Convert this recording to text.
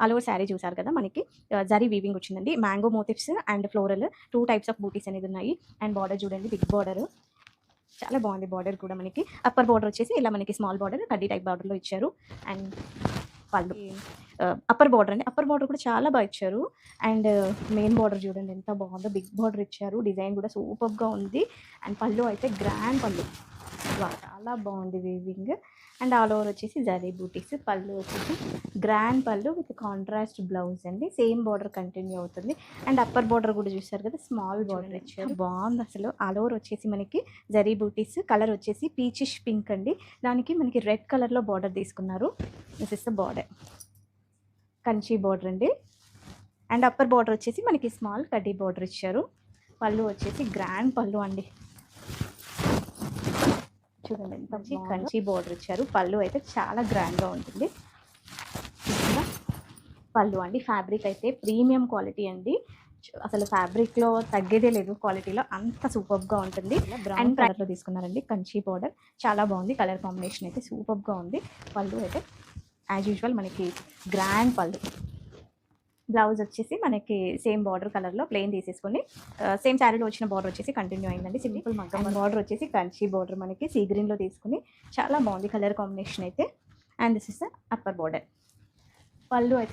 All over sari చూసారు కదా మనకి జరీ వీవింగ్ వచ్చిందండి. Mango motifs and floral 2 types of buttis అనేది ఉన్నాయి. అండ్ బార్డర్ చూడండి, బిగ్ బార్డర్, చాలా బాగుంది. బార్డర్ కూడా మనకి అప్పర్ బార్డర్ వచ్చేసి ఇలా మనకి స్మాల్ బార్డర్ కడ్డీ టైప్ బార్డర్లో ఇచ్చారు. అండ్ పళ్ళు అప్పర్ బార్డర్ అండి, అప్పర్ బార్డర్ కూడా చాలా బాగా ఇచ్చారు. అండ్ మెయిన్ బార్డర్ చూడండి ఎంత బాగుందో, బిగ్ బార్డర్ ఇచ్చారు. డిజైన్ కూడా సూపర్గా ఉంది. అండ్ పళ్ళు అయితే గ్రాండ్ పళ్ళు, చాలా బాగుంది వీవింగ్. అండ్ ఆల్ ఓవర్ వచ్చేసి జరీ బూటీస్. పళ్ళు వచ్చేసి గ్రాండ్ పళ్ళు విత్ కాంట్రాస్ట్ బ్లౌజ్ అండి. సేమ్ బార్డర్ కంటిన్యూ అవుతుంది. అండ్ అప్పర్ బార్డర్ కూడా చూసారు కదా, స్మాల్ బార్డర్ ఇచ్చారు. బాగుంది అసలు. ఆల్ ఓవర్ వచ్చేసి మనకి జరీ బూటీస్. కలర్ వచ్చేసి పీచిష్ పింక్ అండి. దానికి మనకి రెడ్ కలర్లో బార్డర్ తీసుకున్నారు. This is the border, Kanchi border అండి. అండ్ అప్పర్ బార్డర్ వచ్చేసి మనకి స్మాల్ కడ్డీ బార్డర్ ఇచ్చారు. పళ్ళు వచ్చేసి గ్రాండ్ పళ్ళు అండి, చూడండి ఎంత కంచి బార్డర్ ఇచ్చారు. పళ్ళు అయితే చాలా గ్రాండ్గా ఉంటుంది. పళ్ళు అండి, ఫ్యాబ్రిక్ అయితే ప్రీమియం క్వాలిటీ అండి. అసలు ఫ్యాబ్రిక్లో తగ్గేదే లేదు, క్వాలిటీలో అంత సూపర్గా ఉంటుంది. బ్రౌన్ కలర్లో తీసుకున్నారండి కంచి బార్డర్, చాలా బాగుంది. కలర్ కాంబినేషన్ అయితే సూపర్గా ఉంది. పళ్ళు అయితే యాజ్ యూజువల్ మనకి గ్రాండ్ పళ్ళు. బ్లౌజ్ వచ్చేసి మనకి సేమ్ బార్డర్ కలర్లో ప్లెయిన్ తీసేసుకొని సేమ్ శారీలో వచ్చిన బార్డర్ వచ్చేసి కంటిన్యూ అయిందండి. సింపుల్ మగ్గం బార్డర్ వచ్చేసి కంచి బార్డర్ మనకి సీ గ్రీన్లో తీసుకుని చాలా బాగుంది కలర్ కాంబినేషన్ అయితే. And this is the upper border. పళ్ళు అయితే